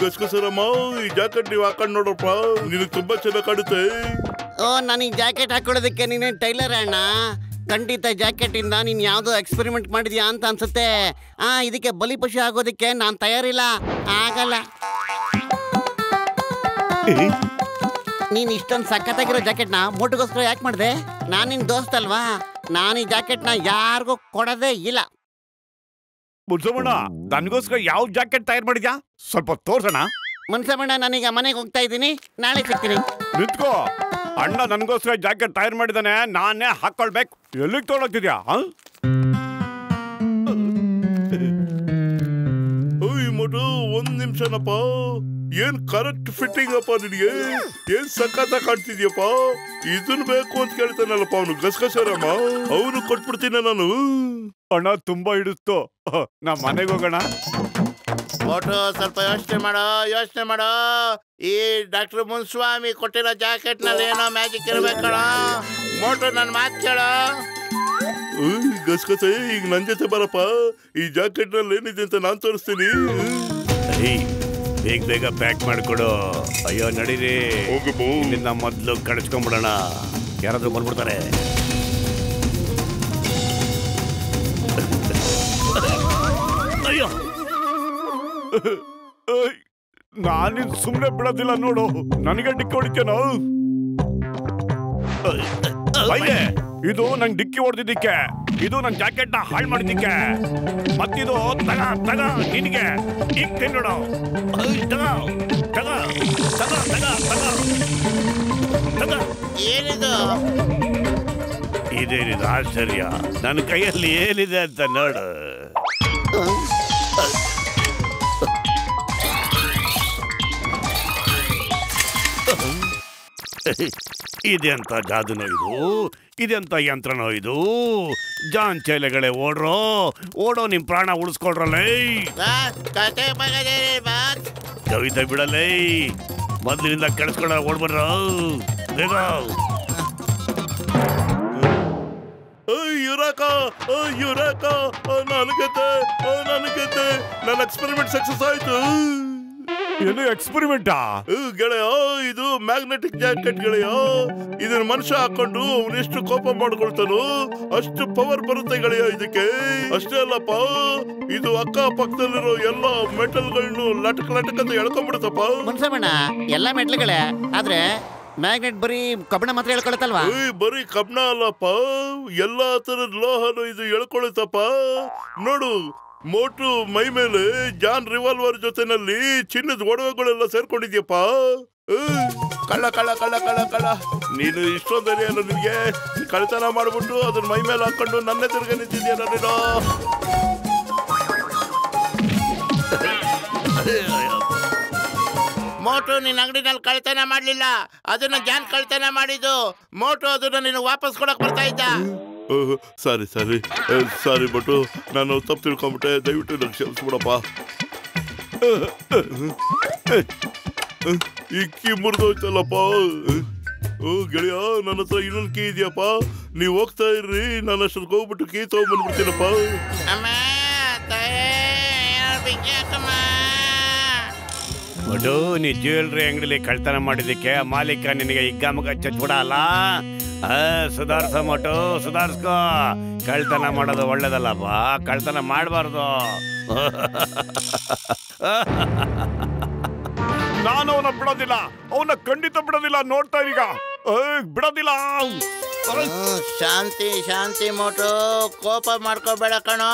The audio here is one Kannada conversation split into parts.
ಗಸಗಸರಮ್ಮ ಈ ಜಾಕೆಟ್ ನೀವು ಹಾಕೊಂಡ್ ನೋಡ್ರಪ್ಪ, ನಿನಗೆ ತುಂಬಾ ಚೆನ್ನಾಗಿ ಕಾಣುತ್ತೆ. ಓ, ನಾನು ಈ ಜಾಕೆಟ್ ಹಾಕೊಳ್ಳೋದಕ್ಕೆ ನೀನೇ ಟೈಲರ್ ಅಣ್ಣ. ಖಂಡಿತ ಜಾಕೆಟ್ ಇಂದ ನೀನ್ ಯಾವ್ದೋ ಎಕ್ಸ್ಪೆರಿಮೆಂಟ್ ಮಾಡಿದ್ಯಾ ಅಂತ ಅನ್ಸುತ್ತೆ. ಇದಕ್ಕೆ ಬಲಿಪಶು ಆಗೋದಕ್ಕೆ ನಾನ್ ತಯಾರಿಲ್ಲ, ಆಗಲ್ಲ. ನೀನ್ ಇಷ್ಟೊಂದು ಸಖತ್ತಾಗಿರೋ ಜಾಕೆಟ್ನ ಮೋಟುಗೋಸ್ಕರ ಯಾಕೆ ಮಾಡಿದೆ? ನಾನ್ ನಿನ್ ದೋಸ್ತ್ ಅಲ್ವಾ, ನಾನು ಈ ಜಾಕೆಟ್ನ ಯಾರಿಗೂ ಕೊಡೋದೇ ಇಲ್ಲ. ಮುನ್ಸಮಣ್ಣ, ನನಗೋಸ್ಕರ ಯಾವ ಜಾಕೆಟ್ ತಯಾರು ಮಾಡಿದ್ಯಾ? ಸ್ವಲ್ಪ ತೋರ್ಸೋಣ. ಮುನ್ಸಮಣ್ಣ, ನಾನೀಗ ಮನೆಗೆ ಹೋಗ್ತಾ ಇದ್ದೀನಿ, ನಾಳೆ ಸಿಗ್ತೀನಿ. ನಿಂತ್ಕೋ, ಅಣ್ಣ ನನಗೋಸ್ಕರ ಜಾಕೆಟ್ ತಯಾರು ಮಾಡಿದಾನೆ, ನಾನೇ ಹಾಕೊಳ್ಬೇಕು. ಎಲ್ಲಿಗೆ ತೊಗೊಳಕ್ತಿದ್ಯಾ? ಮೋಟು, ಒಂದ್ ನಿಮಿಷನಪ್ಪ. ಏನ್ ಕರೆಕ್ಟ್ ಫಿಟ್ಟಿಂಗ್ ಅಪ್ಪ ನಿನಗೆ, ಏನ್ ಸಖತ್ ಕಾಣ್ತಿದ್ಯಪ್ಪ. ಇದನ್ ಬೇಕು ಅಂತ ಕೇಳ್ತಾನಲ್ಲಪ್ಪ ಅವನು ಗಸಗಸರಮ್ಮ, ಅವನು ಕೊಟ್ಬಿಡ್ತೀನಿ ನಾನು. ಅಣ್ಣ ತುಂಬಾ ಹಿಡಿಸ್ತು, ನಾ ಮನೆಗೆ ಹೋಗೋಣ. ಮೋಟು, ಸ್ವಲ್ಪ ಯೋಚನೆ ಮಾಡೋ. ಈ ಡಾಕ್ಟರ್ ಮುನ್ಸ್ವಾಮಿ ಕೊಟ್ಟಿರೋ ಜಾಕೆಟ್ ನಲ್ಲಿ ಏನೋ ಮ್ಯಾಜಿಕ್ ಇರ್ಬೇಕಣ. ಮೋಟು, ನನ್ ಮಾತು ಕೇಳೋ. ಗಸಗಸೆ, ಈಗ ನನ್ ಜೊತೆ ಬರಪ್ಪ. ಈ ಜಾಕೆಟ್ ನಲ್ಲಿ ಏನಿದೆ ಅಂತ ನಾನ್ ತೋರಿಸ್ತೀನಿ. ಬೇಗ ಬೇಗ ಪ್ಯಾಕ್ ಮಾಡ್ಕೊಡು. ಅಯ್ಯೋ ನಡೀರಿ, ಇಲ್ಲಿಂದ ಮೊದ್ಲು ಕಳಿಸ್ಕೊಂಡ್ಬಿಡೋಣ, ಯಾರಾದ್ರೂ ಬಂದ್ಬಿಡ್ತಾರೆ. ಅಯ್ಯೋ, ನಾನಿನ್ ಸುಮ್ನೆ ಬಿಡೋದಿಲ್ಲ ನೋಡು, ನನಗೆ ಡಿಕ್ಕಿ ಹೊಡಿತೇನೋ. ಇದು ನಂಗೆ ಡಿಕ್ಕಿ ಹೊಡೆದಿದ್ದಕ್ಕೆ, ಇದು ನನ್ನ ಜಾಕೆಟ್ ನ ಹಾಳು ಮಾಡಿದ್ದಕ್ಕೆ, ಮತ್ತಿದು ತಗ ತಗ ನಿನಗೆ ಈಗ ತಿನ್ನೋಡು. ಏನಿದು? ಇದೇನಿದು ಆಶ್ಚರ್ಯ, ನನ್ನ ಕೈಯಲ್ಲಿ ಏನಿದೆ ಅಂತ ನೋಡು. ಇದೆಂತ ಜಾದುನೋ ಇದು, ಇದೆಂತ ಯಂತ್ರನೋ ಇದು. ಜಾನ್ ಚೇಲೆಗಳೇ, ಓಡೋ ನಿಮ್ ಪ್ರಾಣ ಉಳಿಸ್ಕೊಳ್ರಲ್ಲೇ. ಕವಿತೆ ಬಿಡಲೇ, ಮೊದ್ಲಿನಿಂದ ಕೆಳಸ್ಕೊಂಡ ಓಡ್ಬರ್ರ ಬೇಗ. ನನ್ನ ಎಕ್ಸ್ಪೆರಿಮೆಂಟ್ ಸಕ್ಸಸ್ ಆಯ್ತು. ಏನು ಎಕ್ಸ್ಪೆರಿಮೆಂಟಾ? ಗೆಳೆಯ, ಇದು ಮ್ಯಾಗ್ನೆಟಿಕ್ ಜಾಕೆಟ್ ಗೆಳೆಯ. ಇದನ್ನ ಮನುಷ್ಯ ಹಾಕೊಂಡು ಎಷ್ಟು ಕೋಪ ಮಾಡ್ಕೊಳ್ತಾನೋ ಅಷ್ಟು ಪವರ್ ಬರುತ್ತೆ ಗೆಳೆಯ ಇದಕ್ಕೆ. ಅಷ್ಟೇ ಅಲ್ಲಪ್ಪ, ಇದು ಅಕ್ಕ ಪಕ್ಕದಲ್ಲಿರೋ ಎಲ್ಲ ಮೆಟಲ್ಗಳನ್ನು ಲಟಕ್ ಲಟಕ್ ಅಂತ ಎಳ್ಕೊಂಡ್ಬಿಡುತ್ತಪ್ಪ. ಮುನ್ಸಮಣ್ಣ, ಎಲ್ಲ ಮೆಟ್ಲುಗಳೇ, ಆದ್ರೆ ಮ್ಯಾಗ್ನೆಟ್ ಬರೀ ಕಬ್ಬಣ ಮಾತ್ರ ಹೇಳ್ಕೊಳತ್ತಲ್ವಾ? ಬರೀ ಕಬ್ಬಣ ಅಲ್ಲಪ್ಪ, ಎಲ್ಲಾ ತರದ ಲೋಹನು ಇದು ಎಳ್ಕೊಳುತ್ತಪ್ಪ. ನೋಡು, ಮೋಟು ಮೈ ಮೇಲೆ ಜಾನ್ ರಿವಾಲ್ವರ್ ಜೊತೆನಲ್ಲಿ ಚಿನ್ನದ ಒಡವೆಗಳೆಲ್ಲ ಸೇರ್ಕೊಂಡಿದ್ಯಪ್ಪ. ಕಳ್ಳ ಕಳ್ಳ ಕಳ್ಳ ಕಳ್ಳ ಕಳ್ಳ, ನೀನು ಇಷ್ಟೊಂದರಿ ಅಲ್ಲ ನಿನ್ಗೆ? ಕಳ್ತನ ಮಾಡ್ಬಿಟ್ಟು ಅದನ್ನ ಮೈ ಮೇಲೆ ಹಾಕೊಂಡು ನನ್ನ ಎದುರಿಗೆ ನಿಂತಿದ್ಯಲ್ಲ ನೀನು. ಮೋಟು, ನಿನ್ನ ಅಂಗಡಿನಲ್ಲಿ ಕಳ್ತನ ಮಾಡ್ಲಿಲ್ಲ, ಅದನ್ನ ಜಾನ್ ಕಳ್ತನ ಮಾಡಿದ್ದು. ಮೋಟು ಅದನ್ನ ನೀನು ವಾಪಸ್ ಕೊಡಕ್ ಬರ್ತಾ ಇದ್ದ. ಸಾರಿ ಬಟ್ಟು, ನಾನು ತಪ್ಪು ತಿಳ್ಕೊಂಬಿಟ್ಟೆ, ದಯವಿಟ್ಟು ನಂಗೆ ಕ್ಷಮಿಸ್ಬಿಡಪ್ಪ. ಈ ಕೀ ಮುರಿದೋಯ್ತಲ್ಲಪ್ಪ. ಗೆಳೆಯ, ನನ್ನ ಹತ್ರ ಇನ್ನೊಂದು ಕೀ ಇದೆಯಪ್ಪ, ನೀವು ಹೋಗ್ತಾ ಇರ್ರಿ, ನಾನು ಅಷ್ಟೊಂದು ಹೋಗ್ಬಿಟ್ಟು ಕೀ ತಗೊಂಡ್ಬಂದ್ಬಿಡ್ತೀನಪ್ಪ. ಒಟ್ಟು ನೀ ಜ್ಯುವೆಲ್ರಿ ಅಂಗಡಿಲಿ ಕಳ್ತನ ಮಾಡಿದ್ದಕ್ಕೆ ಮಾಲೀಕ ನಿನಗೆ ಹಿಗ್ಗಾಮುಗ ಚಚ್ಬಿಡಲ್ಲ. ಸುಧಾರ್ಸ ಮೋಟು, ಸುಧಾರ್ಸ್ಕೋ. ಕಳ್ತನ ಮಾಡೋದು ಒಳ್ಳೇದಲ್ಲಪ್ಪ, ಕಳ್ತನ ಮಾಡಬಾರ್ದು. ನಾನು ಅವನ ಬಿಡೋದಿಲ್ಲ, ಅವನ ಖಂಡಿತ ಬಿಡೋದಿಲ್ಲ. ನೋಡ್ತಾ ಈಗ ಬಿಡೋದಿಲ್ಲ. ಶಾಂತಿ ಶಾಂತಿ ಮೋಟು, ಕೋಪ ಮಾಡ್ಕೋಬೇಡ ಕಣೋ.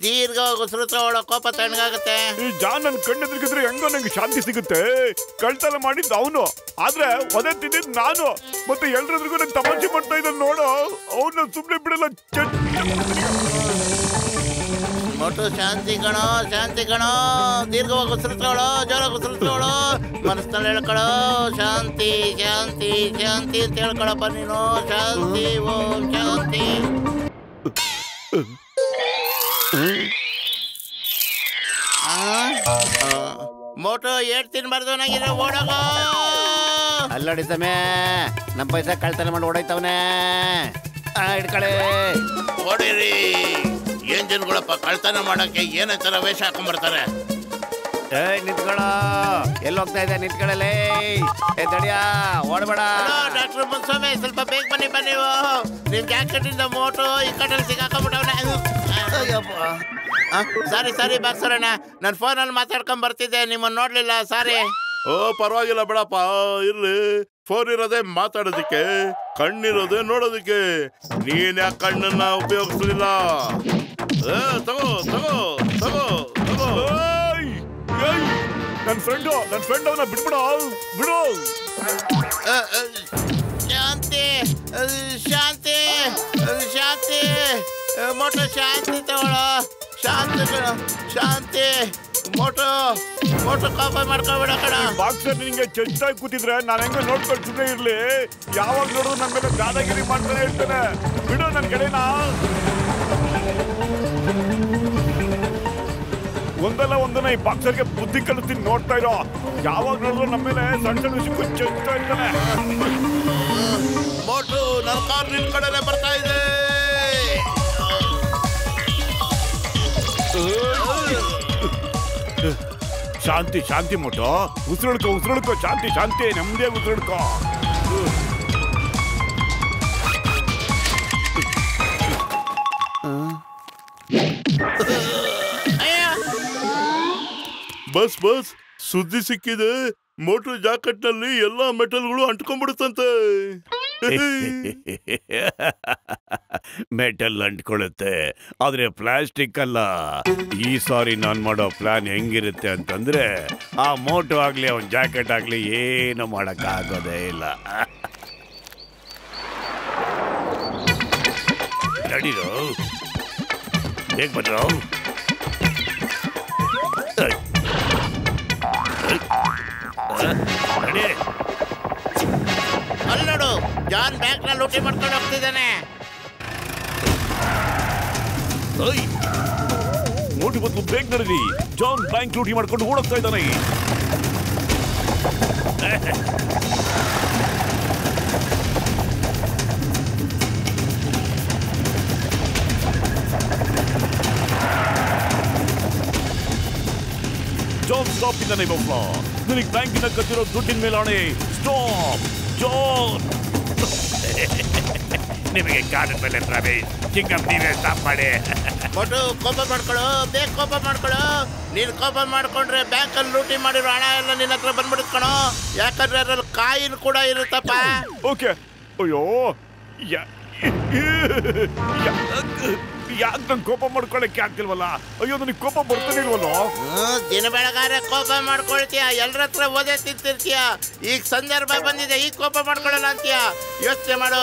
ದೀರ್ಘ ಉಸಿರು ತಗೊಳ್ಳೋ, ಕೋಪ ತಣ್ಣಗಾಗುತ್ತೆ. ಈ ಜಾನ್ ನನ್ ಕಣ್ಣೆದ್ರಿಗಿದ್ರೆ ಹೆಂಗೋ ನಂಗೆ ಶಾಂತಿ ಸಿಗುತ್ತೆ. ಕಳ್ತನ ಮಾಡಿದ್ದು ಅವನು, ಆದ್ರೆ ಒದೆ ತಿಂದಿದ್ದು ನಾನು. ಮತ್ತೆ ಎಲ್ರಿಗೂ ನನ್ ತಮಾಷೆ ಮಾಡ್ತಾ ಇದ್ದ ನೋಡು, ಅವನ್ನ ಸುಮ್ನೆ ಬಿಡಲ್ಲ. ಮೋಟು, ಶಾಂತಿ ಕಣೋ, ಶಾಂತಿ ಕಣೋ. ದೀರ್ಘವಾಗಿ ಉಸಿರು ತಗೊಳ್ಳೋ, ಜೋರಾಗಿ ಉಸಿರು ತಗೊಳ್ಳೋ, ಮನಸ್ಸಿನಲ್ಲಿ ಹೇಳ್ಕೊಳ್ಳೋ. ಶಾಂತಿ ಶಾಂತಿ ಶಾಂತಿ ಅಂತ ಹೇಳ್ಕೊಳಪ್ಪ ನೀನು. ಶಾಂತಿ, ಓಂ ಶಾಂತಿ. ಮೋಟು, ಏಟ್ ತಿನ್ಬಾರ್ದು ನಂಗಿದ್ರೆ ಓಡೋಗೋ. ಅಲ್ಲಡಿ ಸಮಯ, ನಮ್ಮ ಪೈಸಾ ಕಳ್ತನ ಮಾಡಿ ಓಡಾಯ್ತವನೇ. ಹಿಡ್ಕಳೆ, ಓಡಿರಿ. ಏನ್ ಜನಗಳಪ್ಪ, ಕಳ್ತನ ಮಾಡಕ್ಕೆ ಏನೇ ತರ ವೇಷ ಹಾಕೊಂಡ್ಬರ್ತಾರೆ. ನಿಂತ್ಕೊಳ್ಳ. ಎಲ್ಲಿ ಹೋಗ್ತಾ ಇದೆ? ನಿಂತ್ಕೊಳ್ಳಲೇ. ತಡಿಯಾ, ಓಡಬೇಡ. ಡಾಕ್ಟರ್ ಮುನ್ಸ್ವಾಮಿ, ಸ್ವಲ್ಪ ಬೇಗ ಬನ್ನಿ ನೀವು. ನಿಮ್ ಜಾಕೆಟ್ ಇಂದ ಮೋಟು ಈ ಕಟ್ಟಲ್ಲಿ ಸಿಗಾಕೊಂಡ್ಬಿಟ್ಟವನೆ. ಸಾರಿ ಬಾಕ್ಸರಣ್ಣ, ನಾನು ಫೋನಲ್ಲಿ ಮಾತಾಡ್ಕೊಂಡ್ ಬರ್ತಿದ್ದೆ, ನಿಮ್ಮನ್ನ ನೋಡ್ಲಿಲ್ಲ, ಸಾರಿ. ಓ ಪರವಾಗಿಲ್ಲ ಬಿಡಪ್ಪ, ಇರ್ಲಿ. ಫೋನ್ ಇರೋದೇ ಮಾತಾಡೋದಿಕ್ಕೆ, ಕಣ್ಣಿರೋದೇ ನೋಡೋದಿಕ್ಕೆ. ನೀನ್ ಯಾಕೆ ಕಣ್ಣನ್ನ ಉಪಯೋಗಿಸಲಿಲ್ಲ? ತಗೋ ತಗೋ ತಗೋ ತಗೋ. ನನ್ ಫ್ರೆಂಡ್ ಅವನ ಬಿಟ್ಬಿಡು, ಬಿಡು. ಶಾಂತಿ ಶಾಂತಿ ಶಾಂತಿ, ಮೋಟು ಶಾಂತಿ ತಗೊಳ್ಳೋ. ಶಾಂತಿ ಮೋಟು ಕಾಪ ಮಾಡ್ಕೊಬೇಡ ಕಣ. ಬಾಕ್ಸರ್ ನಿಂಗೆ ಚೆಂದಾಗಿ ಕೂತಿದ್ರೆ ನಾನು ಹೆಂಗ ನೋಡ್ಕೊಳ್ತಿದ್ದೆ ಇರ್ಲಿ. ಯಾವಾಗ ನೋಡಿದ್ರು ನನ್ನ ಮೇಲೆ ದಾದಾಗಿರಿ ಮಾಡ್ತಾನೆ ಇರ್ತಾನೆ. ಬಿಡು ನನ್ನ ಕಡೆನಾ. ಒಂದಲ್ಲ ಈ ಬಾಕ್ಸರ್ಗೆ ಬುದ್ಧಿ ಕಲಿಸ್ತೀನಿ, ನೋಡ್ತಾ ಇರೋ. ಯಾವಾಗ ನೋಡಿದ್ರು ನಮ್ಮ ಮೇಲೆ ಸಣ್ಣ ಸಣ್ಣ ವಿಷಯಕ್ಕೂ ಚೆಂದ ಇರ್ತಾನೆ. ಮೋಟು, ನನ್ನ ಕಾರ್ ನಿನ್ ಕಡೆನೆ ಬರ್ತಾ ಇದೆ. ಶಾಂತಿ ಮೋಟು, ಉಸಿರುಳ್ಕೊ. ಶಾಂತಿ ನಮ್ದೇ ಉಸಿರುಳ್ಕೊ. ಬಸ್ ಸುದ್ದಿ ಸಿಕ್ಕಿದೆ. ಮೋಟರ್ ಜಾಕೆಟ್ ನಲ್ಲಿ ಎಲ್ಲಾ ಮೆಟಲ್ಗಳು ಅಂಟ್ಕೊಂಡ್ಬಿಡುತ್ತಂತೆ. ಮೆಟಲ್ ಅಂಟ್ಕೊಳ್ಳುತ್ತೆ, ಆದ್ರೆ ಪ್ಲಾಸ್ಟಿಕ್ ಅಲ್ಲ. ಈ ಸಾರಿ ನಾನ್ ಮಾಡೋ ಪ್ಲಾನ್ ಹೆಂಗಿರುತ್ತೆ ಅಂತಂದ್ರೆ, ಆ ಮೋಟೋ ಆಗ್ಲಿ ಅವನ್ ಜಾಕೆಟ್ ಆಗ್ಲಿ ಏನು ಮಾಡಕ್ ಆಗೋದೇ ಇಲ್ಲ. ನಡೀರೋ, ಹೇಗ್ ಬಂದ್ರು? ಅಲ್ಲಿ ನೋಡು, ಜಾನ್ ಬ್ಯಾಂಕ್ ನಲ್ಲಿ ಲೂಟಿ ಮಾಡ್ಕೊಂಡು ಹೋಗ್ತಿದ್ದಾನೆ. ಮೋಟು ಬದಲು ಬೇಗ ನಡೀರಿ. ಜಾನ್ ಬ್ಯಾಂಕ್ ಲೂಟಿ ಮಾಡ್ಕೊಂಡು ಓಡೋಗ್ತಾ ಇದ್ದಾನೆ. ಜಾನ್ ಸ್ಟಾಪ್ ಇದ್ದಾನೆ. ನನಗೆ ಬ್ಯಾಂಕಿನ ಕತ್ತಿರೋ ದುಡ್ಡಿನ ಮೇಲಾಣೆ. Stop John. ನಿಮಗೆ ಕಾಡಿನ ಮೇಲೆ ಪ್ರವೇಶ್. ಚಿಕ್ಕಪ್ಪ ನೀವೇ ಸ್ಟಾಪ್ ಮಾಡಿ. ಮೋಟು, ಕೋಪ ಮಾಡ್ಕೊಳ್ಳೋ, ಬೇಗ ಕೋಪ ಮಾಡ್ಕೊಳ್ಳೋ. ನೀನ್ ಕೋಪ ಮಾಡ್ಕೊಂಡ್ರೆ ಬ್ಯಾಂಕ್ ಅಲ್ಲಿ ಲೂಟಿ ಮಾಡಿರೋ ಹಣ ಎಲ್ಲ ನಿನ್ನ ಹತ್ರ ಬಂದ್ಬಿಡುತ್ತಣೋ. ಯಾಕಂದ್ರೆ ಅದ್ರಲ್ಲಿ ಕಾಯಿನ್ ಕೂಡ ಇರುತ್ತಪ್ಪ. ಓಕೆ. ಅಯ್ಯೋ, ಯಾಕೆ ನಂಗೆ ಕೋಪ ಮಾಡ್ಕೊಳಕ್ಕೆ ಆಗ್ತಿಲ್ವಲ್ಲ? ಅಯ್ಯೋ, ನನಗೆ ಕೋಪ ಬರ್ತಾನೆ ಇಲ್ವಲ್ಲ? ದಿನ ಬೆಳಗಾರೆ ಕೋಪ ಮಾಡ್ಕೊಳ್ತೀಯ, ಎಲ್ಲರ ಹತ್ರ ಓದೇ ತಿಂತಿರ್ತೀಯ. ಈಗ ಸಂದರ್ಭ ಬಂದಿದೆ, ಈಗ ಕೋಪ ಮಾಡ್ಕೊಳ್ಳಲ್ಲ ಅಂತೀಯ. ಯೋಚನೆ ಮಾಡು,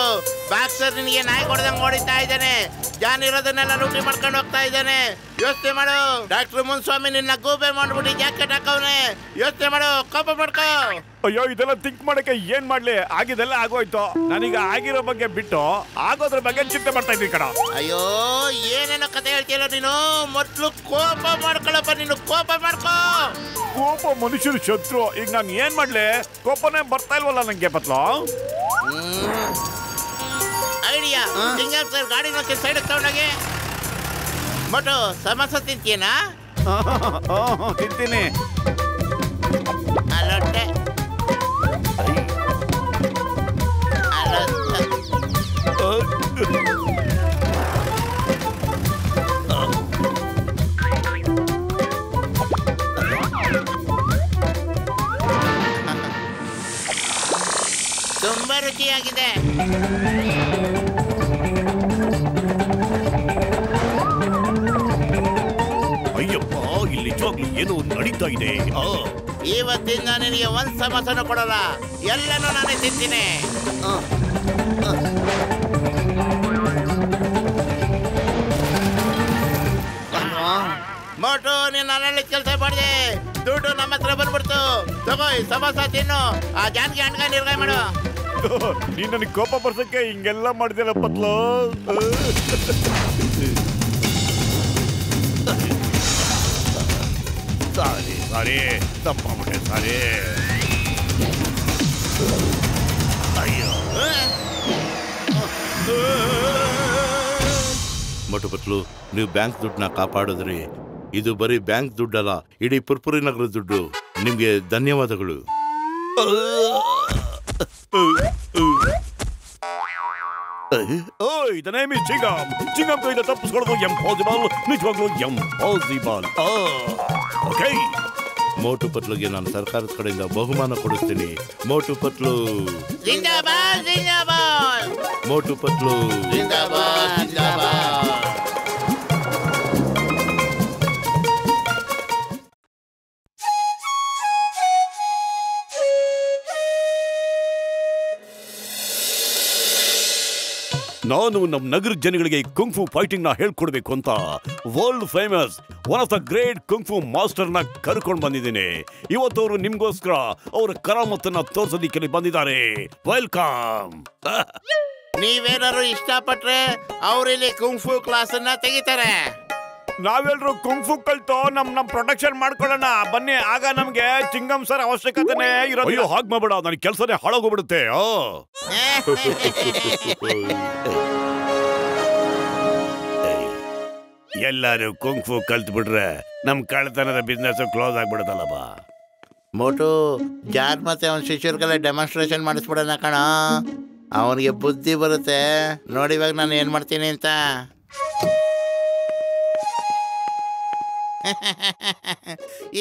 ಬಾಕ್ಸರ್ ನಿನಗೆ ನಾಯಿ ಕೊಡ್ದಂಗೆ ಓಡಿತಾ ಇದ್ದಾನೆ. ಜಾನ್ ಇರೋದನ್ನೆಲ್ಲ ಲೂಟಿ ಮಾಡ್ಕೊಂಡು ಹೋಗ್ತಾ ಇದ್ದಾನೆ. ಯೋಚನೆ ಮಾಡು, ಡಾಕ್ಟರ್ ಮುನ್ಸ್ವಾಮಿ ನಿನ್ನ ಗೂಬೆ ಮಾಡ್ಬಿಟ್ಟು ಜಾಕೆಟ್ ಹಾಕವ್ನೆ. ಯೋಚನೆ ಮಾಡು, ಕೋಪ ಮಾಡ್ಕೋ. ಅಯ್ಯೋ, ಇದೆಲ್ಲ ಥಿಂಕ್ ಮಾಡಕ್ಕೆ ಏನ್ ಮಾಡ್ಲಿ? ಆಗಿದೆಲ್ಲ ಆಗೋಯ್ತು. ನಾನೀಗ ಆಗಿರೋ ಬಗ್ಗೆ ಬಿಟ್ಟು ಆಗೋದ್ರ ಬಗ್ಗೆ ಚಿಂತೆ ಮಾಡ್ತಾ ಇದ್ದೀನಿ ಕಣ. ಅಯ್ಯೋ, ಏನೇನೋ ಕತೆ ಹೇಳ್ತೀಯಲ್ಲ ನೀನು. ಮೊದ್ಲು ಕೋಪ ಮಾಡ್ಕೊಳಪ್ಪ, ನೀನು ಕೋಪ ಮಾಡ್ಕೋ. ಕೋಪ ಮನುಷ್ಯರು ಶತ್ರು. ಈಗ ನಾನು ಏನ್ ಮಾಡ್ಲಿ? ಕೋಪನೇ ಬರ್ತಾ ಇಲ್ವಲ್ಲ ನಂಗೆ ಬತ್ಲೋ. ಐಡಿಯಾ, ಸಿಂಗಲ್ ಸರ್ ಗಾಡಿ ನೋಡ್ತೀನಿ ಸೈಡ್ ತಗೊಂಡೋಗಿ. ಮೋಟು, ಸಮೋಸ ತಿಂತೀಯನಾ? ತಿಂತೀನಿ. ಅಲ್ಲೊಟ್ಟೆ ತುಂಬಾ ರುಚಿಯಾಗಿದೆ. ಅಯ್ಯಪ್ಪ, ಇಲ್ಲಿ ನಿಜವಾಗ್ಲೂ ಏನೋ ನಡೀತಾ ಇದೆ. ಇವತ್ತಿಂದ ನಿನಗೆ ಒಂದ್ ಸಮೋಸನೂ ಕೊಡಲ್ಲ, ಎಲ್ಲನೂ ನಾನೇ ತಿಂತೀನಿ. ಮೋಟು, ನೀನು ನನ್ನಲ್ಲಿ ಕೆಲಸ ಮಾಡಿದೆ, ದುಡ್ಡು ನಮ್ಮ ಹತ್ರ ಬಂದ್ಬಿಡ್ತು. ತಗೋ, ಈ ಸಮೋಸ ತಿನ್ನು. ಆ ಜಾನ್ಗೆ ಹಣ್ಗ ನಿರ್ಗಾಯ ಮಾಡು. ನೀನ್ ನನಗೆ ಕೋಪ ಬರ್ಸಕ್ಕೆ ಹಿಂಗೆಲ್ಲ ಮಾಡಿದೆಲ್ಲ ಪತ್ಲೋ. ಸಾರಿ ತಪ್ಪಾಗ್ಬಿಟ್ಟೆ. ಸಾರಿ. ಅಯ್ಯೋ. ಮಟು ಪತ್ಲು, ನೀವು ಬ್ಯಾಂಕ್ ದುಡ್ಡನ್ನ ಕಾಪಾಡಿದ್ರಿ. ಇದು ಬರೀ ಬ್ಯಾಂಕ್ ದುಡ್ಡಲ್ಲ, ಇಡೀ ಪುರ್ಪುರಿ ನಗರ ದುಡ್ಡು. ನಿಮ್ಗೆ ಧನ್ಯವಾದಗಳು. ಚಿಂಗಂ ಕೈಯಿಂದ ತಪ್ಪಿಸ್ಕೊಳ್ಳೋದು ಎಂಪಾಸಿಬಲ್, ನಿಜವಾಗ್ಲೂ ಎಂಪಾಸಿಬಲ್. ಓಕೆ, ಮೋಟು ಪತ್ಲುಗೆ ನಾನು ಸರ್ಕಾರದ ಕಡೆಯಿಂದ ಬಹುಮಾನ ಕೊಡಿಸ್ತೀನಿ. ಮೋಟು ಪತ್ಲು ಜಿಂದಾಬಾದ್ ಜಿಂದಾಬಾದ್ ಮೋಟು ಪತ್ಲು ಜಿಂದಾಬಾದ್ ಜಿಂದಾಬಾದ್. ನಾನು ನಮ್ಮ ನಗರದ ಜನಗಳಿಗೆ ಕುಂಫು ಫೈಟಿಂಗ್ ನ ಹೇಳ್ಕೊಡ್ಬೇಕು ಅಂತ world famous one of the great kung fu master ನ ಕರ್ಕೊಂಡು ಬಂದಿದ್ದೀನಿ. ಇವತ್ತವರು ನಿಮ್ಗೋಸ್ಕರ ಅವರ ಕರಾಮತ್ತನ್ನ ತೋರ್ಸೋದಿಕ್ಕೆ ಬಂದಿದ್ದಾರೆ. ವೆಲ್ಕಮ್. ನೀವೇನಾದ್ರು ಇಷ್ಟಪಟ್ರೆ ಅವ್ರಿಲ್ಲಿ ಕುಂಫು ಕ್ಲಾಸ್ ಅನ್ನ ತೆಗಿತಾರೆ. ನಾವೆಲ್ರು ಕುಂಫು ಕಲ್ತು ನಮ್ ಪ್ರೊಟೆಕ್ಷನ್ ಮಾಡ್ಕೊಳ್ಳೋಣ ಬನ್ನಿ. ಆಗ ನಮ್ಗೆ ಚಿಂಗಂ ಸರ್ ಅವಶ್ಯಕತೆನೇ ಇರೋದು. ಅಯ್ಯೋ, ಹಾಗೆ ಮಾಡಬೇಡ, ನನ್ನ ಕೆಲಸನೇ ಹಾಳಾಗೋಗ್ಬಿಡುತ್ತೆ. ಎಲ್ಲಾರು ಕುಂಫು ಕಲ್ತ್ ಬಿಟ್ರೆ ನಮ್ ಕಳ್ತನದ ಬಿಸ್ನೆಸ್ ಕ್ಲೋಸ್ ಆಗ್ಬಿಡುತ್ತಲ್ಲಪ್ಪ. ಮೋಟು, ಜಾನ್ ಮತ್ತೆ ಅವನ ಶಿಷ್ಯರಿಗೆಲ್ಲ ಡೆಮಾನ್ಸ್ಟ್ರೇಷನ್ ಮಾಡಿಸ್ಬಿಡೋಣ ಕಣ. ಅವನಿಗೆ ಬುದ್ಧಿ ಬರುತ್ತೆ. ನೋಡಿ ಇವಾಗ ನಾನು ಏನ್ ಮಾಡ್ತೀನಿ ಅಂತ.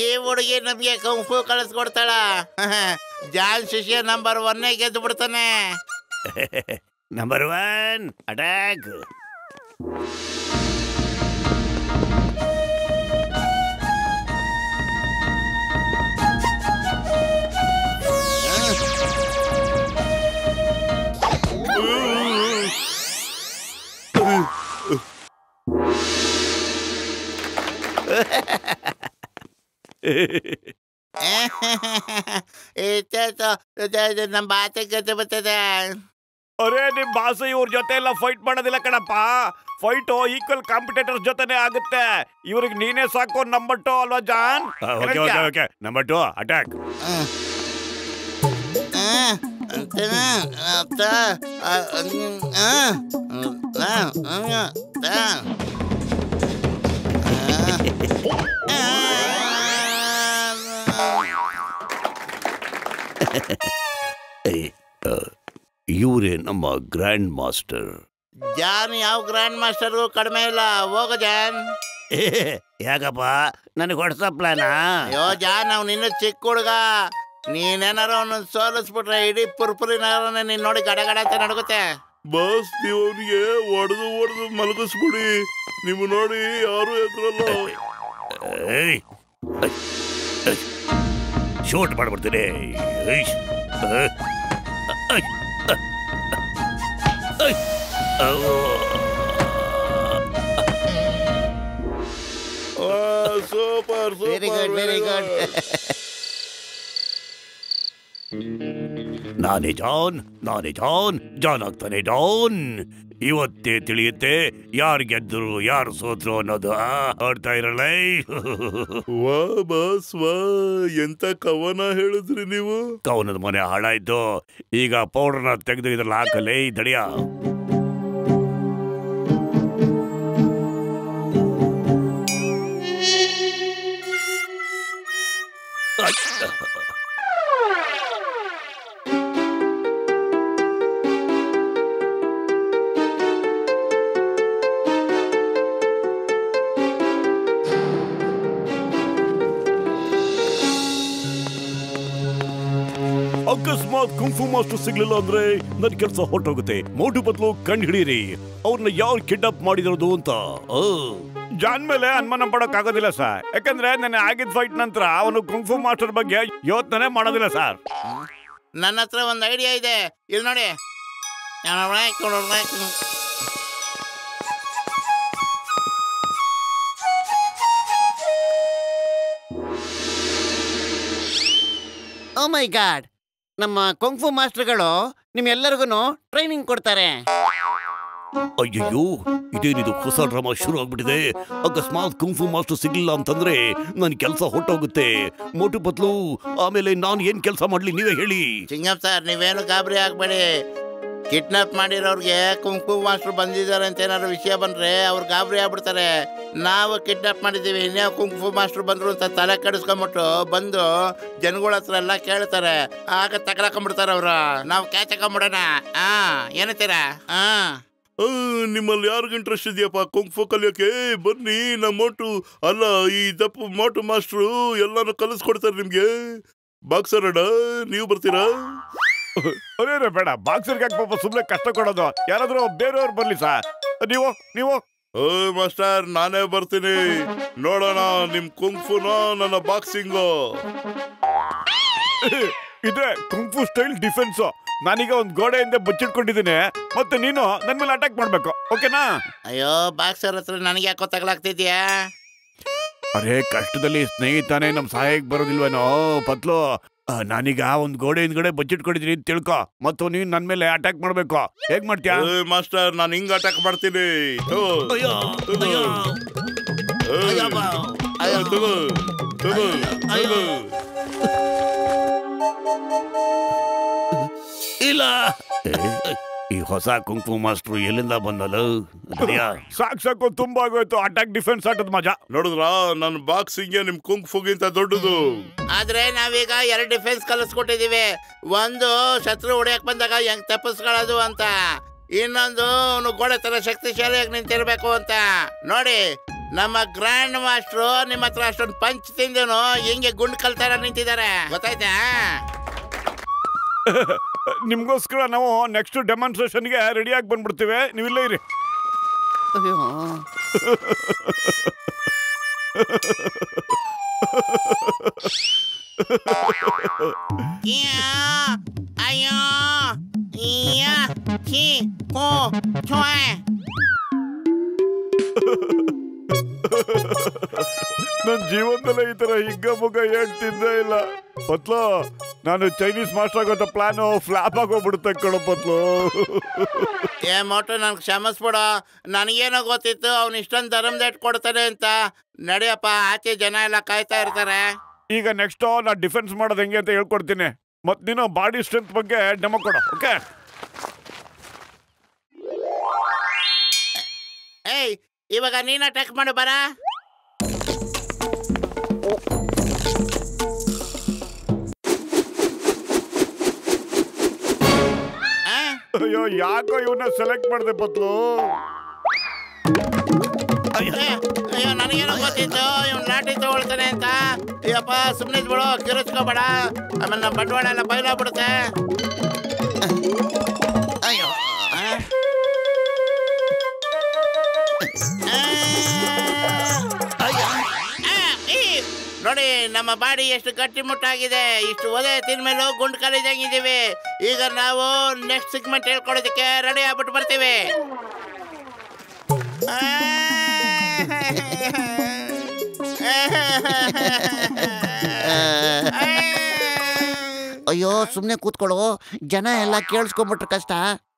ಈ ಹುಡುಗಿ ನಮ್ಗೆ ಕುಂಫು ಕಳಿಸ್ಕೊಡ್ತಾಳ. ಜಾನ್ ಶಿಷ್ಯ ನಂಬರ್ 1 ಗೆದ್ದು ಬಿಡ್ತಾನೆ. Number 1 attack. ನಮ್ಮ ಬಾತೆ ಗೆದ್ದು ಬರ್ತದೆ. ಅರೆ, ನಿಮ್ ಬಾಸು ಇವ್ರ ಜೊತೆ ಎಲ್ಲ ಫೈಟ್ ಮಾಡೋದಿಲ್ಲ ಕಣಪ್ಪ. ಫೈಟು ಈಕ್ವಲ್ ಕಾಂಪಿಟೇಟರ್ಸ್ ಜೊತೆನೆ ಆಗುತ್ತೆ. ಇವ್ರಿಗೆ ನೀನೇ ಸಾಕು. ನಂಬರ್ 2 ಅಲ್ವಾ ಜಾನ್? Okay, number 2 attack. ಇವರೇ ನಮ್ಮ ಗ್ರ್ಯಾಂಡ್ ಮಾಸ್ಟರ್. ಜಾನ್ ಯಾವ ಗ್ರ್ಯಾಂಡ್ ಮಾಸ್ಟರ್ಗೂ ಕಡಿಮೆ ಇಲ್ಲ. ಹೋಗ ಜಾನ್. ಯಾಕಪ್ಪ, ನನಗೆ ಹೊಡ್ಸ ಪ್ಲಾನಾ? ಅಯ್ಯೋ ಜಾನ್, ಅವ್ನು ಇನ್ನೂ ಚಿಕ್ಕ ಹುಡುಗ. ನೀನೇನಾರು ಅವನು ಸೋಲಿಸ್ಬಿಟ್ರೆ ಇಡೀ ಪುರ್ಪುರಿ ನಗರನೇ ನೀನ್ ನೋಡಿ ಗಡ ಗಡ ಅಂತ ನಡ್ಗುತ್ತೆ. ಬಾಸ್, ನೀವು ಅವನಿಗೆ ಹೊಡೆದು ಮಲಗಿಸ್ಬಿಡಿ. ನೀವು ನೋಡಿ ಯಾರು ಎದ್ರಲ್ಲ. ಶೂಟ್ ಮಾಡ್ಬಿಡ್ತೀನಿ. Super very good, very good. ನಾನೇ ಜಾನ್ ಆಗ್ತಾನೆ ಡಾನ್. ಇವತ್ತೇ ತಿಳಿಯುತ್ತೆ ಯಾರು ಗೆದ್ರು ಯಾರು ಸೋತ್ರು ಅನ್ನೋದು. ಆಡ್ತಾ ಇರಲ್ಲ. ವಾ ಬಾಸ್, ವಾ, ಎಂತ ಕವನ ಹೇಳಿದ್ರಿ ನೀವು. ಕವನದ ಮನೆ ಹಾಳಾಯ್ತು. ಈಗ ಪೌಡರ್ನ ತೆಗೆದು ಇದ್ರಲ್ಲಿ ಹಾಕಲೇ ದಡಿಯ. ಅಕಸ್ಮಾತ್ ಕುಂಫು ಮಾಸ್ಟರ್ ಸಿಗ್ಲಿಲ್ಲ ಅಂದ್ರೆ ನನ್ ಕೆಲಸ ಹೊರಟೋಗುತ್ತೆ. ಮೋಟು ಪತ್ಲು ಕಂಡು ಹಿಡೀರಿ ಅವ್ರನ್ನ ಯಾರು ಕಿಡ್ನಾಪ್ ಮಾಡಿರೋದು ಅಂತ. ಜಾನ್ ಮೇಲೆ ಅನುಮಾನ ಪಡೋಕ್ ಆಗೋದಿಲ್ಲ ಸರ್. ಯಾಕಂದ್ರೆ ನನ್ನ ಆಗಿದ್ ಫೈಟ್ ನಂತರ ಅವನು ಕುಂಫು ಮಾಸ್ಟರ್ ಬಗ್ಗೆ ಯೋಚನೆ ಮಾಡೋದಿಲ್ಲ ಸರ್. ನನ್ನ ಹತ್ರ ಒಂದು ಐಡಿಯಾ ಇದೆ. ಇಲ್ಲಿ ನೋಡಿ. ಓ ಮೈ ಗಾಡ್, ನಮ್ಮ ಕುಂಫು ಮಾಸ್ಟರ್ಗಳು ನಿಮ್ಮೆಲ್ಲರಿಗೂ ಟ್ರೈನಿಂಗ್ ಕೊಡ್ತಾರೆ. ಅಯ್ಯಯ್ಯೋ, ಇದೇನಿದು ಹೊಸ ಡ್ರಾಮಾ ಶುರು ಆಗ್ಬಿಟ್ಟಿದೆ. ಅಕಸ್ಮಾತ್ ಕುಂಫು ಮಾಸ್ಟರ್ ಸಿಗ್ಲಿಲ್ಲ ಅಂತಂದ್ರೆ ನನ್ ಕೆಲಸ ಹೊಟ್ಟೋಗುತ್ತೆ. ಮೋಟು ಪತ್ಲು, ಆಮೇಲೆ ನಾನು ಏನ್ ಕೆಲಸ ಮಾಡ್ಲಿ ನೀವೇ ಹೇಳಿ. ಚಿಂಗಂ ಸರ್, ನೀವೇನು ಗಾಬರಿ ಆಗ್ಬೇಡಿ. ಕಿಡ್ನಾಪ್ ಮಾಡಿರೋರ್ಗೆ ಕುಂಫು ಮಾಸ್ಟರ್ ಬಂದಿದ್ದಾರೆ ಅಂತ ಏನಾದ್ರು ವಿಷಯ ಬಂದ್ರೆ ಅವ್ರು ಗಾಬರಿ ಆಗ್ಬಿಡ್ತಾರೆ. ನಾವು ಕಿಡ್ನಾಪ್ ಮಾಡಿದ್ದೀವಿ, ಇನ್ನೇ ಕುಂಫು ಮಾಸ್ಟರ್ ಬಂದ್ರು ಅಂತ ತಲೆ ಕೆಡಿಸ್ಕೊಂಬಿಟ್ಟು ಬಂದು ಜನಗಳ ಹತ್ರ ಎಲ್ಲ ಕೇಳ್ತಾರೆ. ಆಗ ತಗೊಳಕೊಂಡ್ಬಿಡ್ತಾರೆ ಅವರು. ನಾವು ಕ್ಯಾಚ್ ಹಾಕೊಂಡ್ಬಿಡೋಣ. ಏನಂತೀರಾ? ನಿಮ್ಮಲ್ಲಿ ಯಾರಿಗ ಇಂಟ್ರೆಸ್ಟ್ ಇದೆಯಪ್ಪ ಕುಂಫು ಕಲಿಯೋಕೆ? ಬನ್ನಿ, ನಮ್ಮ ಮೋಟು ಅಲ್ಲ ಈ ದಪ್ಪು ಮೋಟು ಮಾಸ್ಟ್ರು ಎಲ್ಲಾನು ಕಲಿಸ್ಕೊಡ್ತಾರೆ ನಿಮ್ಗೆ. ಬಾಕ್ಸರ್ ಅಣ್ಣ, ನೀವು ಬರ್ತೀರಾ? ಅದೇ ಬೇಡ, ಬಾಕ್ಸರ್ಗೆ ಯಾಕೆ ಪಾಪ ಸುಮ್ಮನೆ ಕಷ್ಟ ಕೊಡೋದು? ಯಾರಾದ್ರೂ ಬೇರೆಯವ್ರು ಬರ್ಲಿ ಸರ್. ನೀವು ಮಾಸ್ಟರ್, ನಾನೇ ಬರ್ತೀನಿ. ನೋಡೋಣ ನಿಮ್ ಕುಂಫುನೋ ನನ್ನ ಬಾಕ್ಸಿಂಗು. ಇದೇ ಕುಂಫು ಸ್ಟೈಲ್ ಡಿಫೆನ್ಸ್. ನಾನೀಗ ಒಂದ್ ಗೋಡೆಯಿಂದ ಬಚ್ಚಿಟ್ಕೊಂಡಿದ್ದೀನಿ, ಮತ್ತೆ ನೀನು ನನ್ ಮೇಲೆ ಅಟ್ಯಾಕ್ ಮಾಡ್ಬೇಕು, ಓಕೆನಾ? ಅಯ್ಯೋ, ಬಾಕ್ಸರ್ ಹತ್ರ ನನಗೆ ಯಾಕೋ ತಗಲಾಗ್ತಿದ್ಯಾ? ಅರೇ, ಕಷ್ಟದಲ್ಲಿ ಸ್ನೇಹಿತನೇ ನಮ್ ಸಹಾಯಕ್ಕೆ ಬರೋದಿಲ್ವೇನೋ ಪತ್ಲು. ನಾನೀಗ ಒಂದ್ ಗೋಡೆ ಹಿಂದ್ಗಡೆ ಬಚ್ಚಿಟ್ಕೊಂಡಿದ್ದೀನಿ ಅಂತ ತಿಳ್ಕೊ, ಮತ್ತು ನೀನ್ ನನ್ ಮೇಲೆ ಅಟ್ಯಾಕ್ ಮಾಡ್ಬೇಕು. ಹೇಗ್ ಮಾಡ್ತೀಯಾ? ಮಾಸ್ಟರ್, ನಾನು ಹಿಂಗ್ ಅಟ್ಯಾಕ್ ಮಾಡ್ತೀನಿ. ಇಲ್ಲ, ಈ ಹೊಸ ಕುಂಫು ಮಾಸ್ಟ್ರು ಎಲ್ಲಿಂದ ಬಂದಲ್ಲ? ಸಾಕು ತುಂಬಾ ಆಗೋಯ್ತು ಅಟ್ಯಾಕ್ ಡಿಫೆನ್ಸ್ ಆಟದ ಮಜಾ. ನೋಡಿದ್ರ, ನನ್ನ ಬಾಕ್ಸಿಂಗ್ ನಿಮ್ ಕುಂಫುಗಿಂತ ದೊಡ್ಡದು. ಆದ್ರೆ ನಾವೀಗ 2 ಡಿಫೆನ್ಸ್ ಕಲಿಸ್ಕೊಟ್ಟಿದೀವಿ. ಒಂದು ಶತ್ರು ಹೊಡೆಯಕ್ ಬಂದಾಗ ಹೆಂಗ್ ತಪ್ಪಿಸ್ಕೊಳ್ಳೋದು ಅಂತ, ಇನ್ನೊಂದು ಅವನು ಗೋಡೆ ತರ ಶಕ್ತಿಶಾಲಿಯಾಗಿ ನಿಂತಿರ್ಬೇಕು ಅಂತ. ನೋಡಿ, ನಮ್ಮ ಗ್ರ್ಯಾಂಡ್ ಮಾಸ್ಟ್ರು ನಿಮ್ಮ ಹತ್ರ ಅಷ್ಟೊಂದು ಪಂಚ್ ತಿಂದೇನು ಹಿಂಗೆ ಗುಂಡ್ ಕಲ್ತಾರ ನಿಂತಿದ್ದಾರೆ, ಗೊತ್ತಾಯ್ತಾ? ನಿಮ್ಗೋಸ್ಕರ ನಾವು ನೆಕ್ಸ್ಟ್ ಡೆಮಾನ್ಸ್ಟ್ರೇಷನ್ಗೆ ರೆಡಿಯಾಗಿ ಬಂದ್ಬಿಡ್ತೀವಿ, ನೀವಿಲ್ಲೇ ಇರಿ. ಅಯ್ಯೋ, ನನ್ ಜೀವನದಲ್ಲೇ ಈ ತರ ಹಿಗ್ಗಮುಗ್ಗ ಹೇಳ್ತಿದ್ದೇ ಇಲ್ಲ ಪತ್ಲು. ನಾನು ಚೈನೀಸ್ ಮಾಸ್ಟರ್ ಆಗೋಂಥ ಪ್ಲಾನು ಫ್ಲಾಪ್ ಆಗೋಗ್ಬಿಡುತ್ತೆ ಕಣೋ ಪತ್ಲು. ಮೋಟು, ನನ್ ಕ್ಷಮಿಸ್ಬಿಡ. ನನಗೇನೋ ಗೊತ್ತಿತ್ತು ಅವ್ನು ಇಷ್ಟೊಂದು ಧರ್ಮದೇಟ್ ಕೊಡ್ತಾನೆ ಅಂತ. ನಡಿಯಪ್ಪ, ಆಚೆ ಜನ ಎಲ್ಲ ಕಾಯ್ತಾ ಇರ್ತಾರೆ. ಈಗ ನೆಕ್ಸ್ಟ್ ನಾ ಡಿಫೆನ್ಸ್ ಮಾಡೋದು ಹೆಂಗೆ ಅಂತ ಹೇಳ್ಕೊಡ್ತೀನಿ, ಮತ್ ನೀನು ಬಾಡಿ ಸ್ಟ್ರೆಂತ್ ಬಗ್ಗೆ ಡೆಮೋ ಕೊಡು, ಓಕೆ? ಏಯ್, ಇವಾಗ ನೀನ್ ಅಟ್ಯಾಕ್ ಮಾಡು ಬರ. ಅಯ್ಯೋ, ಯಾಕೋ ಇವನ್ನ ಸೆಲೆಕ್ಟ್ ಮಾಡಿದೆ ಪತ್ಲು. ಅಯ್ಯೋ, ನನಗೇನೋ ಗೊತ್ತಿತ್ತು ಇವ್ನು ಲಾಟಿ ತಗೊಳ್ತಾನೆ ಅಂತ. ಅಯ್ಯಪ್ಪ, ಸುಮ್ಮನೆ ಬಿಡು, ಕಿರುಚ್ಕೋಬೇಡ, ಆಮೇಲೆ ನಮ್ಮ ಬಂಡವಾಳ ಎಲ್ಲ ಬಯಲಾಗ್ಬಿಡುತ್ತೆ. ಅಯ್ಯೋ, ನೋಡಿ ನಮ್ಮ ಬಾಡಿ ಎಷ್ಟು ಗಟ್ಟಿಮುಟ್ಟಾಗಿದೆ. ಇಷ್ಟು ಒದೆ ತಿನ್ಮೇಲೂ ಗುಂಡು ಕಲಿದಂಗಿದ್ದೀವಿ. ಈಗ ನಾವು ನೆಕ್ಸ್ಟ್ ಸಿಗ್ಮೆಂಟ್ ಹೇಳ್ಕೊಡೋದಕ್ಕೆ ರೆಡಿ ಆಗ್ಬಿಟ್ಟು ಬರ್ತೀವಿ. ಅಯ್ಯೋ, ಸುಮ್ನೆ ಕೂತ್ಕೊಳ್ಳೋ, ಜನ ಎಲ್ಲ ಕೇಳಿಸ್ಕೊಂಡ್ಬಿಟ್ರೆ ಕಷ್ಟ.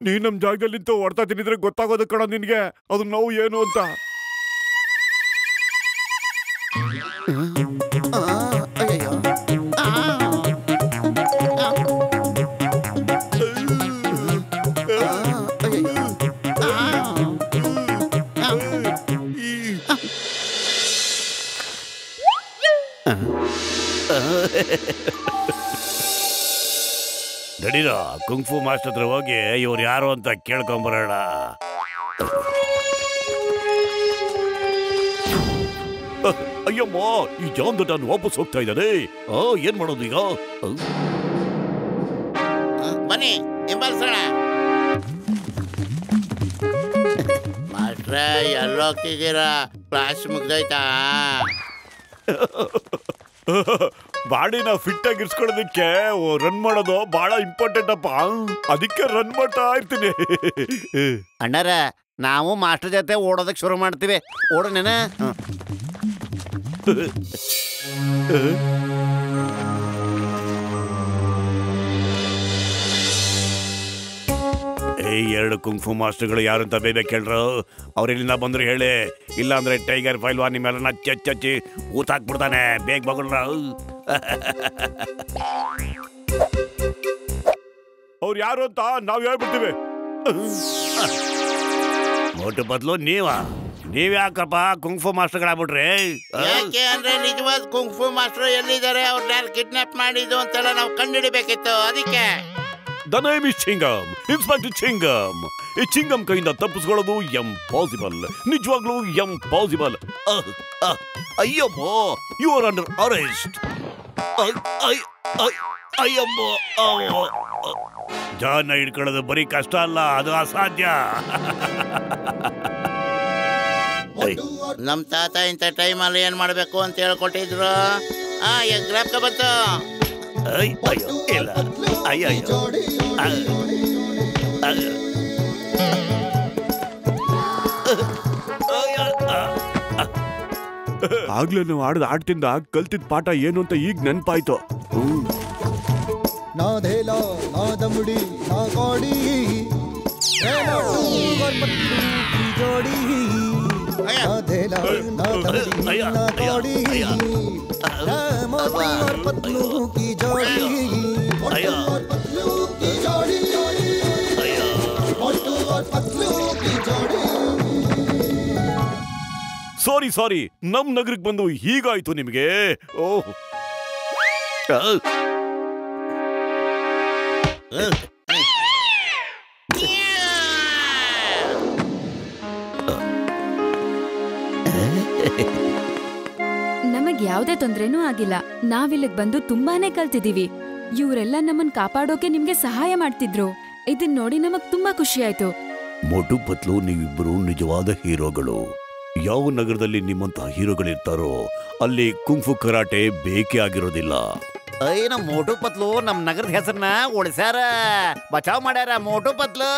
ನೀ ನಮ್ ಜಾಗದಲ್ಲಿ ನಿಂತು ಹೊಡ್ತಾ ತಿನ್ನಿದ್ರೆ ಗೊತ್ತಾಗೋದು ಕಣ ನಿನ್ಗೆ ಅದು ನೋವು ಏನು ಅಂತ. ಅಯ್ಯೋ, ನಡೀರ, ಕುಂಫು ಮಾಸ್ಟರ್ ಹತ್ರ ಹೋಗಿ ಇವ್ರು ಯಾರು ಅಂತ ಕೇಳ್ಕೊಂಬರೋಣ. ಅಯ್ಯಮ್ಮ, ಈ ಜಾನ್ ದೊಡ್ಡ ವಾಪಸ್ ಹೋಗ್ತಾ ಇದ್ದಾನೆ. ಏನ್ ಮಾಡೋದು ಈಗ? ಬನ್ನಿ ಹಿಂಬಾಲಿಸೋಣ. ಮಾಸ್ಟ್ರೇ, ಎಲ್ಲೋಗ್ತಿದ್ದೀರಾ? ಕ್ಲಾಸ್ ಮುಗ್ದೋಯ್ತಾ? ಬಾಡಿನ ಫಿಟ್ ಆಗಿ ಇರ್ಸ್ಕೊಳ್ಳೋದಕ್ಕೆ ರನ್ ಮಾಡೋದು ಬಹಳ ಇಂಪಾರ್ಟೆಂಟ್ ಅಪ್ಪ. ಅದಕ್ಕೆ ರನ್ ಮಾಡ್ತಾ ಇರ್ತೀನಿ. ಅಣ್ಣಾರ, ನಾವು ಮಾಸ್ಟರ್ ಜೊತೆ ಓಡೋದಕ್ಕೆ ಶುರು ಮಾಡ್ತೀವಿ. ಓಡೋಣ. ಎರಡು ಕುಂಫು ಮಾಸ್ಟರ್ಗಳು ಯಾರು ಅಂತ ಬೇಗ ಕೇಳ್ರು. ಅವ್ರು ಇಲ್ಲಿಂದ ಬಂದ್ರು ಹೇಳಿ, ಇಲ್ಲ ಅಂದ್ರೆ ಟೈಗರ್ ಫೈಲ್ವಾ ನಿಮ್ಮೆಲ್ಲ ಚಚ್ಚಿ ಊತಾಕ್ಬಿಡ್ತಾನೆ. ಬೇಗ ಬಗಳ್ರ. ಅವ್ರು ಯಾರು ಅಂತ ನಾವ್ ಹೇಳ್ಬಿಡ್ತೀವಿ. ಮೋಟು ಪತ್ಲು ನೀವ್ಯಾಕಪ್ಪ ಕುಂಫು ಮಾಸ್ಟರ್ಗಳಾಗ್ಬಿಟ್ರಿ? ಯಾಕೆ ಅಂದ್ರೆ ನಿಜವಾದ ಕುಂಫು ಮಾಸ್ಟರ್ ಎಲ್ಲಿದ್ದಾರೆ, ಅವ್ರನ್ನ ಯಾರು ಕಿಡ್ನಾಪ್ ಮಾಡಿದ್ದು ಅಂತೆಲ್ಲ ನಾವು ಕಂಡುಹಿಡಿಬೇಕಿತ್ತು. ಅದಕ್ಕೆ the name is Chingam, inspector Chingam. ಈ ಚಿಂಗಮ್ ಕೈಯಿಂದ ತಪ್ಪಿಸ್ಕೊಳ್ಳೋದು ಎಂಪಾಸಿಬಲ್, ನಿಜವಾಗ್ಲೂ ಎಂಪಾಸಿಬಲ್. ಅಯ್ಯಮ್ಮೋ, ಯು ಆರ್ ಅಂಡರ್ ಅರೆಸ್ಟ್. ಅಯ್ಯಮ್ಮೋ, ಜಾನ್ ಹಿಡ್ಕೊಳ್ಳೋದು ಬರೀ ಕಷ್ಟ ಅಲ್ಲ, ಅದು ಅಸಾಧ್ಯ. ನಮ್ ತಾತ ಇಂಥ ಟೈಮಲ್ಲಿ ಏನ್ ಮಾಡ್ಬೇಕು ಅಂತ ಹೇಳ್ಕೊಟ್ಟಿದ್ರು. ಜ್ಞಾಪಕ ಬಂತು. ಆಗ್ಲೇ ನಾವು ಆಡಿದ ಆಟದಿಂದ ಕಲ್ತಿದ್ ಪಾಠ ಏನು ಅಂತ ಈಗ ನೆನ್ಪಾಯ್ತು. ना धेला ना दमड़ी ना कौड़ी और पत्लू की जोड़ी ना धेला ना दमड़ी ना कौड़ी मोटू और पतलू की जोड़ी और पतलू की जोड़ी मोटू और पतलू की जोड़ी. ಸಾರಿ, ನಮ್ ನಗರಕ್ಕೆ ಬಂದು ಹೀಗಾಯ್ತು ನಿಮಗೆ. ಓಹ್, ನಮಗ್ ಯಾವ್ದೇ ತೊಂದ್ರೆನೂ ಆಗಿಲ್ಲ. ನಾವಿಲ್ಲಿಗ್ ಬಂದು ತುಂಬಾನೇ ಕಲ್ತಿದೀವಿ. ಇವರೆಲ್ಲ ನಮ್ಮನ್ ಕಾಪಾಡೋಕೆ ನಿಮ್ಗೆ ಸಹಾಯ ಮಾಡ್ತಿದ್ರು. ಇದನ್ ನೋಡಿ ನಮಗ್ ತುಂಬಾ ಖುಷಿ ಆಯ್ತು. ಮೋಟು ಪತ್ಲು, ನೀವಿಬ್ಬರು ನಿಜವಾದ ಹೀರೋಗಳು. ಯಾವ ನಗರದಲ್ಲಿ ನಿಮ್ಮಂತಹ ಹೀರೋಗಳಿರ್ತಾರೋ ಅಲ್ಲಿ ಕುಂಫು ಕರಾಟೆ ಬೇಕೇ ಆಗಿರೋದಿಲ್ಲ. ನಮ್ಮ ಮೋಟು ಪತ್ಲು ನಮ್ ನಗರದ ಹೆಸರನ್ನ ಉಳಿಸ್ಯಾರ, ಬಚಾವ್ ಮಾಡ್ಯಾರ. ಮೋಟು ಪತ್ಲು